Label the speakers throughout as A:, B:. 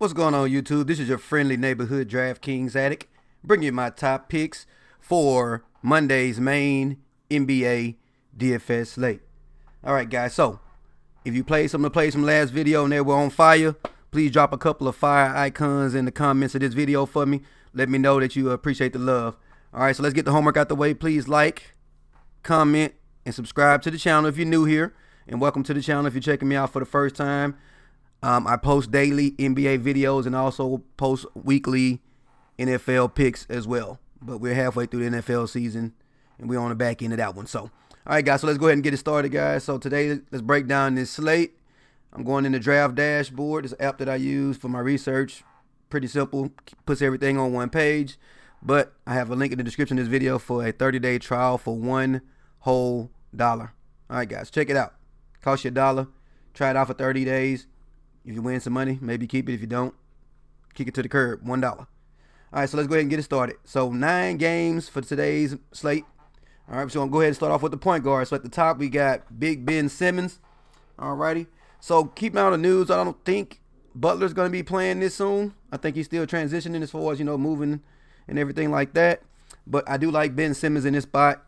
A: What's going on, YouTube? This is your friendly neighborhood DraftKings addict, bringing you my top picks for Monday's main NBA DFS slate. All right, guys. So, if you played some of the plays from last video and they were on fire, please drop a couple of fire icons in the comments of this video for me. Let me know that you appreciate the love. All right, so let's get the homework out the way. Please like, comment, and subscribe to the channel if you're new here. And welcome to the channel if you're checking me out for the first time. I post daily NBA videos and also post weekly NFL picks as well. But we're halfway through the NFL season and we're on the back end of that one. So, all right, guys, so let's go ahead and get it started, guys. So today, let's break down this slate. I'm going in the Draft Dashboard. It's an app that I use for my research. Pretty simple. Puts everything on one page. But I have a link in the description of this video for a 30-day trial for $1 whole. All right, guys, check it out. Costs you $1. Try it out for 30 days. If you win some money, maybe keep it. If you don't, kick it to the curb. $1. All right, so let's go ahead and get it started. So 9 games for today's slate. All right, so I'm going to go ahead and start off with the point guard. So at the top, we got Big Ben Simmons. All righty. So keep an eye on the news. I don't think Butler's going to be playing this soon. I think he's still transitioning as far as, moving and everything like that. But I do like Ben Simmons in this spot.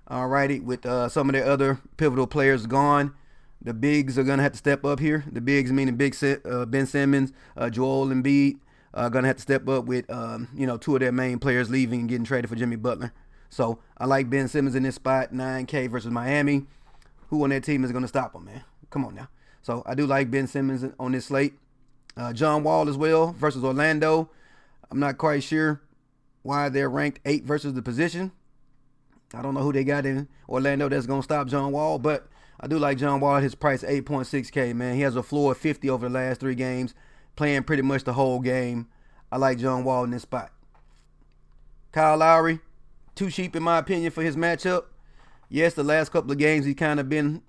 A: All righty, with some of their other pivotal players gone. The bigs are going to have to step up here. The bigs meaning Ben Simmons, Joel Embiid, going to have to step up with, 2 of their main players leaving and getting traded for Jimmy Butler. So I like Ben Simmons in this spot, 9K versus Miami. Who on that team is going to stop him, man? Come on now. So I do like Ben Simmons on this slate. John Wall as well versus Orlando. I'm not quite sure why they're ranked 8 versus the position. I don't know who they got in Orlando that's going to stop John Wall, but I do like John Wall at his price, 8.6K, man. He has a floor of 50 over the last 3 games, playing pretty much the whole game. I like John Wall in this spot. Kyle Lowry, too cheap in my opinion for his matchup. Yes, the last couple of games he's kind of been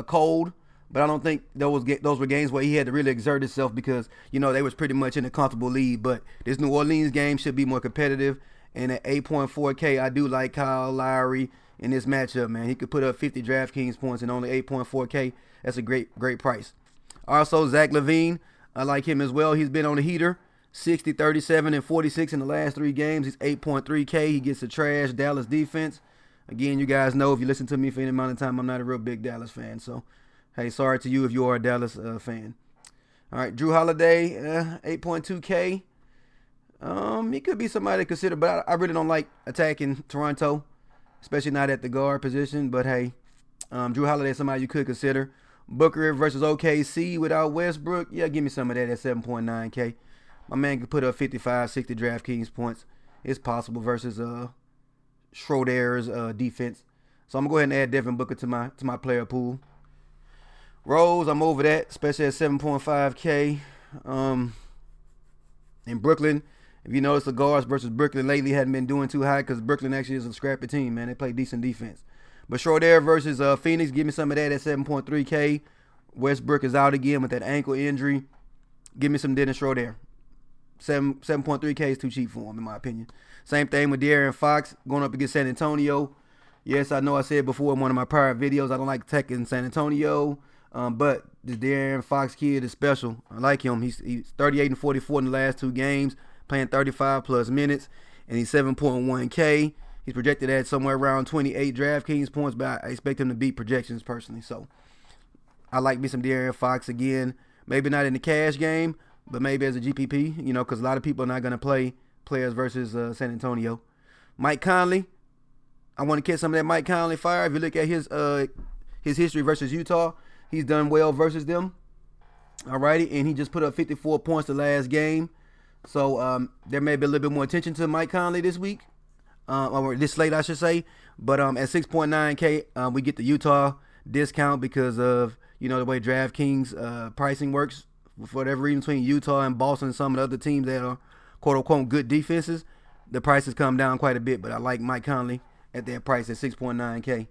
A: cold, but I don't think those were games where he had to really exert himself because, they was pretty much in a comfortable lead. But this New Orleans game should be more competitive. And at 8.4K, I do like Kyle Lowry in this matchup, man. He could put up 50 DraftKings points and only 8.4K. That's a great price. Also, Zach LaVine, I like him as well. He's been on the heater, 60, 37, and 46 in the last 3 games. He's 8.3K. He gets a trash Dallas defense. Again, you guys know if you listen to me for any amount of time, I'm not a real big Dallas fan. So, hey, sorry to you if you are a Dallas fan. All right, Drew Holiday, 8.2K. He could be somebody to consider, but I really don't like attacking Toronto, especially not at the guard position. But hey, Drew Holiday is somebody you could consider. Booker versus OKC without Westbrook. Yeah, give me some of that at 7.9K. My man could put up 55, 60 DraftKings points. It's possible versus Schroeder's defense. So I'm gonna go ahead and add Devin Booker to my player pool. Rose, I'm over that, especially at 7.5K. In Brooklyn, if you notice, the guards versus Brooklyn lately hadn't been doing too high because Brooklyn actually is a scrappy team, man. They play decent defense. But Schroeder versus Phoenix, give me some of that at 7.3K. Westbrook is out again with that ankle injury. Give me some Dennis Schroeder. 7.3K is too cheap for him, in my opinion. Same thing with De'Aaron Fox going up against San Antonio. Yes, I know I said before in one of my prior videos I don't like taking San Antonio. But the De'Aaron Fox kid is special. I like him. He's 38 and 44 in the last 2 games, playing 35 plus minutes, and he's 7.1K. He's projected at somewhere around 28 DraftKings points, but I expect him to beat projections personally. So I like me some De'Aaron Fox again. Maybe not in the cash game, but maybe as a GPP, because a lot of people are not going to play players versus San Antonio. Mike Conley, I want to catch some of that Mike Conley fire. If you look at his history versus Utah, he's done well versus them. Alrighty, and he just put up 54 points the last game. So there may be a little bit more attention to Mike Conley this week, or this slate, I should say. But at 6.9K, we get the Utah discount because of the way DraftKings pricing works. For whatever reason, between Utah and Boston and some of the other teams that are quote unquote good defenses, the prices come down quite a bit. But I like Mike Conley at that price at 6.9K.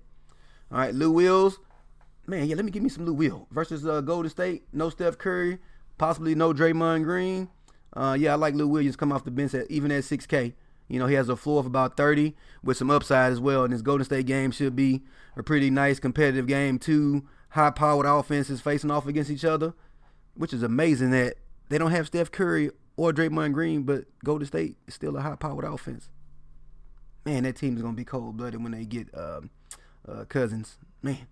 A: All right, Lou Wills. Man, yeah, give me some Lou Will versus Golden State. No Steph Curry, possibly no Draymond Green. Yeah, I like Lou Williams come off the bench even at 6K. He has a floor of about 30 with some upside as well. And this Golden State game should be a pretty nice competitive game. 2 high-powered offenses facing off against each other, which is amazing that they don't have Steph Curry or Draymond Green, but Golden State is still a high-powered offense. Man, that team is going to be cold-blooded when they get Cousins. Man.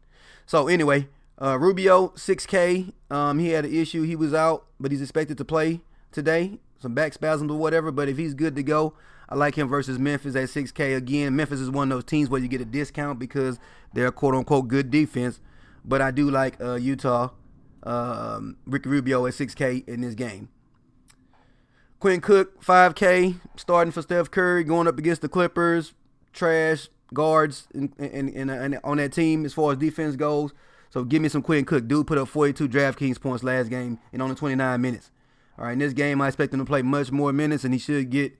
A: So, anyway, Rubio, 6K. He had an issue. He was out, but he's expected to play today. Some back spasms or whatever, but if he's good to go, I like him versus Memphis at 6K. Again, Memphis is one of those teams where you get a discount because they're a quote-unquote good defense. But I do like Utah, Ricky Rubio at 6K in this game. Quinn Cook, 5K, starting for Steph Curry, going up against the Clippers. Trash guards and on that team as far as defense goes. So give me some Quinn Cook. Dude put up 42 DraftKings points last game in only 29 minutes. All right, in this game, I expect him to play much more minutes, and he should get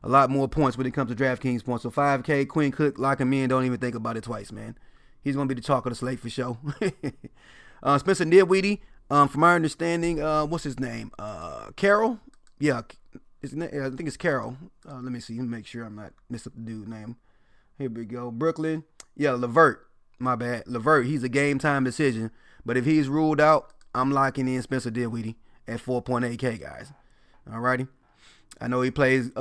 A: a lot more points when it comes to DraftKings points. So 5K, Quinn Cook, lock him in. Don't even think about it twice, man. He's going to be the chalk of the slate for sure. Spencer Dinwiddie, from my understanding, what's his name? Carroll? Yeah, I think it's Carroll. Let me see. Let me make sure I'm not messing up the dude's name. Here we go. Brooklyn. Yeah, Levert. My bad. Levert, he's a game-time decision. But if he's ruled out, I'm locking in Spencer Dinwiddie at 4.8K, guys. Alrighty. I know he plays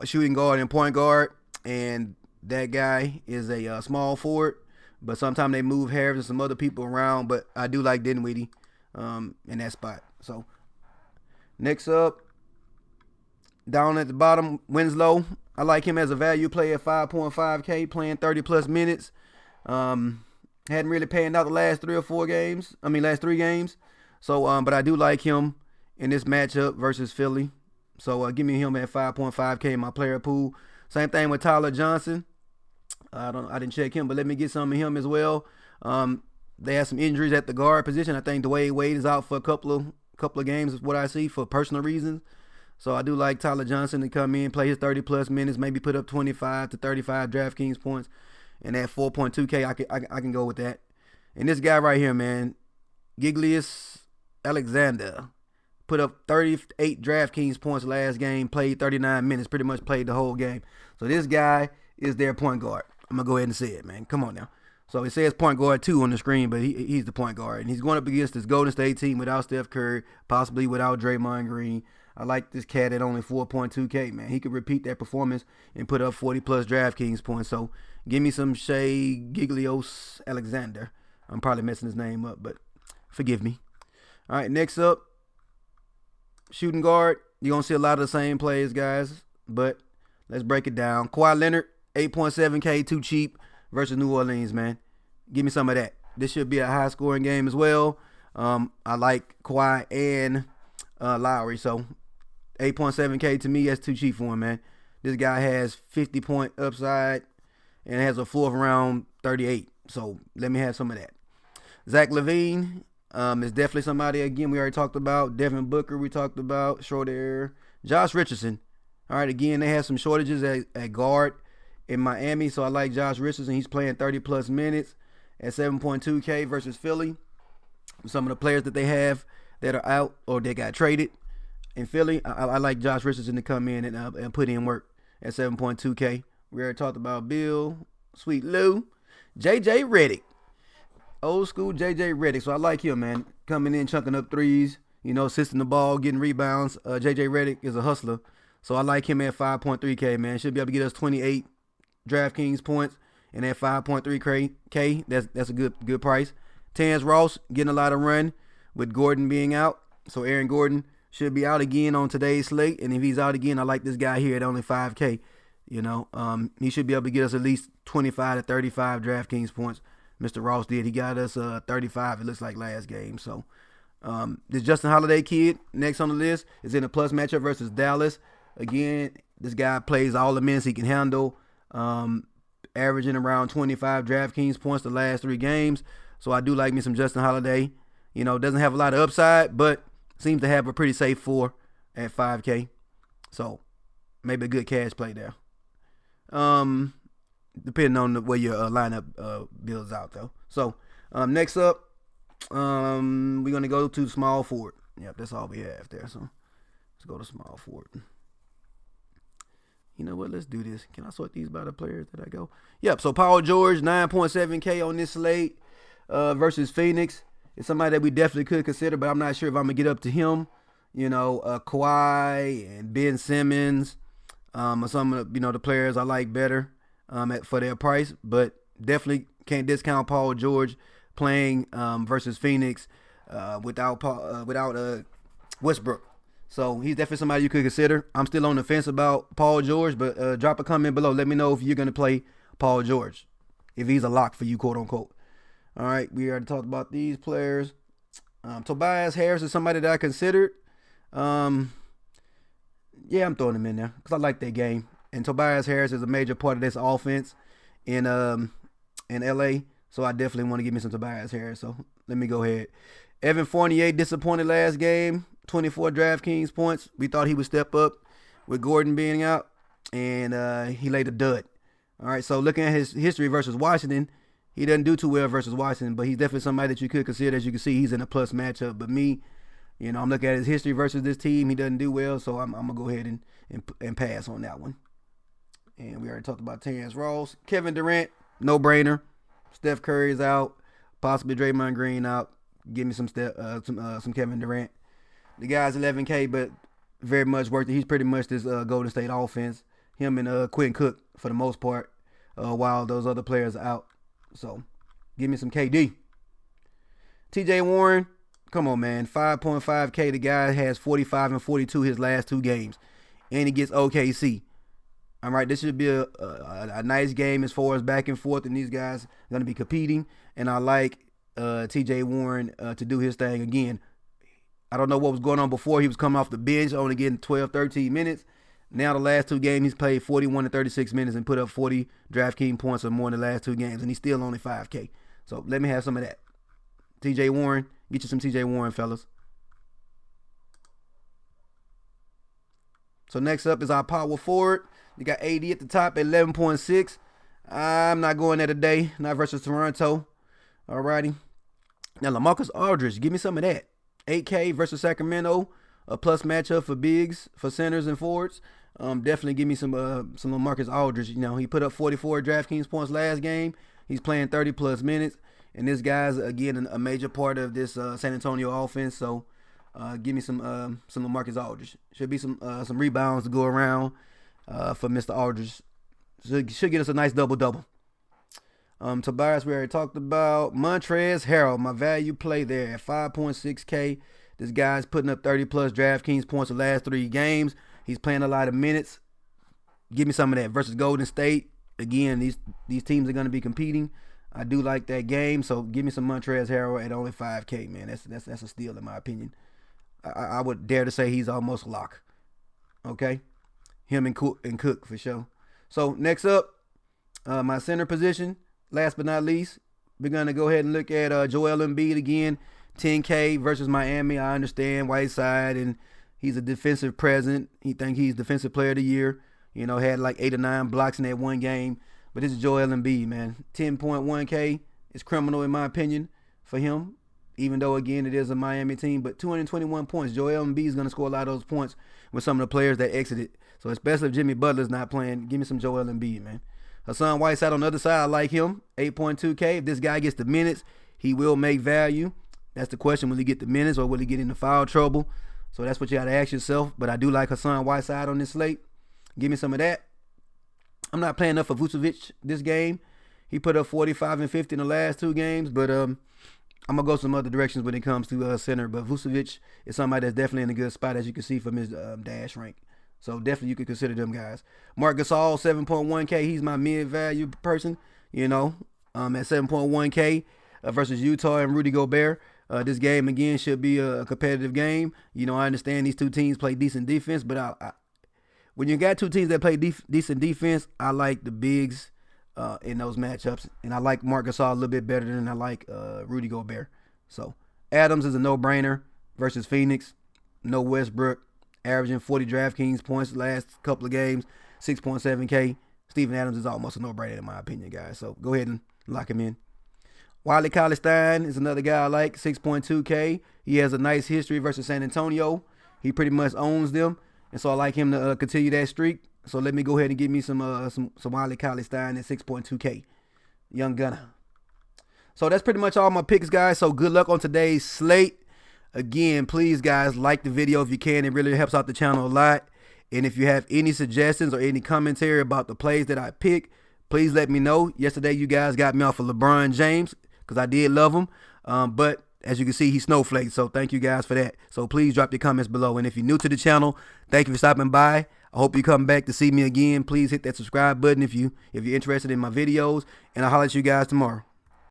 A: shooting guard and point guard, and that guy is a small forward. But sometimes they move Harris and some other people around. But I do like Dinwiddie in that spot. So, next up, down at the bottom, Winslow. I like him as a value play at 5.5K, playing 30-plus minutes. Hadn't really panned out the last last 3 games. So, but I do like him in this matchup versus Philly. So, give me him at 5.5K in my player pool. Same thing with Tyler Johnson. I didn't check him, but let me get some of him as well. They have some injuries at the guard position. I think Dwayne Wade is out for a couple of games, is what I see, for personal reasons. So I do like Tyler Johnson to come in, play his 30-plus minutes, maybe put up 25 to 35 DraftKings points. And at 4.2K, I can go with that. And this guy right here, man, Giglius Alexander, put up 38 DraftKings points last game, played 39 minutes, pretty much played the whole game. So this guy is their point guard. I'm going to go ahead and say it, man. Come on now. So it says point guard 2 on the screen, but he's the point guard. And he's going up against this Golden State team without Steph Curry, possibly without Draymond Green. I like this cat at only 4.2K, man. He could repeat that performance and put up 40-plus DraftKings points. So give me some Shea Giglios Alexander. I'm probably messing his name up, but forgive me. All right, next up, shooting guard. You're going to see a lot of the same plays, guys, but let's break it down. Kawhi Leonard, 8.7K, too cheap versus New Orleans, man. Give me some of that. This should be a high-scoring game as well. I like Kawhi and Lowry, so 8.7K to me, that's too cheap for him, man. This guy has 50-point upside and has a floor of around 38. So let me have some of that. Zach LaVine is definitely somebody, again, we already talked about. Devin Booker, we talked about. Short air. Josh Richardson. All right, again, they have some shortages at guard in Miami, so I like Josh Richardson. He's playing 30-plus minutes at 7.2K versus Philly. Some of the players that they have that are out or they got traded in Philly, I like Josh Richardson to come in and put in work at 7.2K. We already talked about Bill, Sweet Lou, JJ Redick, old school JJ Redick. So I like him, man, coming in, chunking up threes, assisting the ball, getting rebounds. JJ Redick is a hustler, so I like him at 5.3K, man. Should be able to get us 28 DraftKings points, and at 5.3K, that's a good price. Terrence Ross getting a lot of run with Gordon being out. So Aaron Gordon should be out again on today's slate. And if he's out again, I like this guy here at only 5K. He should be able to get us at least 25 to 35 DraftKings points. Mr. Ross did. He got us 35, it looks like, last game. So this Justin Holiday kid, next on the list, is in a plus matchup versus Dallas. Again, this guy plays all the minutes he can handle, averaging around 25 DraftKings points the last 3 games. So I do like me some Justin Holiday. Doesn't have a lot of upside, but seems to have a pretty safe 4 at 5K. So maybe a good cash play there. Depending on the way your lineup builds out, though. So next up, we're going to go to small forward. Yep, that's all we have there. So let's go to small forward. You know what? Let's do this. Can I sort these by the players that I go? Yep, so Paul George, 9.7K on this slate versus Phoenix. It's somebody that we definitely could consider, but I'm not sure if I'm going to get up to him. Kawhi and Ben Simmons, are some of the players I like better for their price, but definitely can't discount Paul George playing versus Phoenix without Westbrook. So he's definitely somebody you could consider. I'm still on the fence about Paul George, but drop a comment below. Let me know if you're going to play Paul George, if he's a lock for you, quote unquote. All right, we already talked about these players. Tobias Harris is somebody that I considered. Yeah, I'm throwing him in there because I like that game. And Tobias Harris is a major part of this offense in LA. So I definitely want to give me some Tobias Harris. So let me go ahead. Evan Fournier disappointed last game. 24 DraftKings points. We thought he would step up with Gordon being out, and he laid a dud. All right, so looking at his history versus Washington, he doesn't do too well versus Washington, but he's definitely somebody that you could consider. As you can see, he's in a plus matchup. But me, I'm looking at his history versus this team. He doesn't do well, so I'm going to go ahead and pass on that one. And we already talked about Terrence Ross. Kevin Durant, no-brainer. Steph Curry is out. Possibly Draymond Green out. Give me some Kevin Durant. The guy's 11K, but very much worth it. He's pretty much this Golden State offense. Him and Quentin Cook for the most part, while those other players are out. So, give me some KD. TJ Warren, come on, man. 5.5K. The guy has 45 and 42 his last 2 games. And he gets OKC. All right, this should be a nice game as far as back and forth, and these guys are going to be competing. And I like TJ Warren to do his thing again. I don't know what was going on before. He was coming off the bench, only getting 12, 13 minutes. Now the last 2 games, he's played 41 to 36 minutes and put up 40 DraftKings points or more in the last 2 games, and he's still only 5K. So let me have some of that. TJ Warren, get you some TJ Warren, fellas. So next up is our power forward. You got AD at the top at 11.6. I'm not going there today, not versus Toronto. Alrighty. Now LaMarcus Aldridge, give me some of that. 8K versus Sacramento, a plus matchup for bigs, for centers and forwards. Definitely give me some LaMarcus Aldridge. He put up 44 DraftKings points last game. He's playing 30 plus minutes, and this guy's again a major part of this San Antonio offense. So give me some LaMarcus Aldridge. Should be some rebounds to go around for Mr. Aldridge. Should get us a nice double-double. Tobias, we already talked about. Montrezl Harrell, my value play there at 5.6K. This guy's putting up 30-plus DraftKings points the last 3 games. He's playing a lot of minutes. Give me some of that. Versus Golden State, again, these teams are going to be competing. I do like that game, so give me some Montrezl Harrell at only 5K, man. That's a steal in my opinion. I would dare to say he's almost a lock. Okay? Him and Cook for sure. So next up, my center position. Last but not least, we're going to go ahead and look at Joel Embiid again. 10K versus Miami. I understand Whiteside, and he's a defensive presence. He think he's defensive player of the year. Had like 8 or 9 blocks in that one game. But this is Joel Embiid, man. 10.1K is criminal in my opinion for him. Even though, again, it is a Miami team. But 221 points. Joel Embiid is going to score a lot of those points with some of the players that exited. So especially if Jimmy Butler's not playing, give me some Joel Embiid, man. Hassan Whiteside on the other side, I like him. 8.2K. If this guy gets the minutes, he will make value. That's the question. Will he get the minutes or will he get into foul trouble? So that's what you got to ask yourself. But I do like Hassan Whiteside on this slate. Give me some of that. I'm not playing enough for Vucevic this game. He put up 45 and 50 in the last 2 games. But I'm going to go some other directions when it comes to center. But Vucevic is somebody that's definitely in a good spot, as you can see from his dash rank. So definitely you could consider them guys. Marc Gasol, 7.1K. He's my mid-value person, at 7.1K versus Utah and Rudy Gobert. This game, again, should be a competitive game. I understand these 2 teams play decent defense, but when you got 2 teams that play decent defense, I like the bigs in those matchups. And I like Marc Gasol a little bit better than I like Rudy Gobert. So Adams is a no-brainer versus Phoenix. No Westbrook. Averaging 40 DraftKings points the last couple of games, 6.7K. Steven Adams is almost a no-brainer in my opinion, guys. So go ahead and lock him in. Wiley Cauley-Stein is another guy I like, 6.2K. He has a nice history versus San Antonio. He pretty much owns them, and so I like him to continue that streak. So let me go ahead and give me some Wiley Cauley-Stein at 6.2K. Young gunner. So that's pretty much all my picks, guys. So good luck on today's slate. Again, please, guys, like the video if you can. It really helps out the channel a lot. And if you have any suggestions or any commentary about the plays that I pick, please let me know. Yesterday, you guys got me off of LeBron James because I did love him. But as you can see, he snowflaked. So thank you guys for that. So please drop your comments below. And if you're new to the channel, thank you for stopping by. I hope you come back to see me again. Please hit that subscribe button if you're interested in my videos. And I'll holler at you guys tomorrow.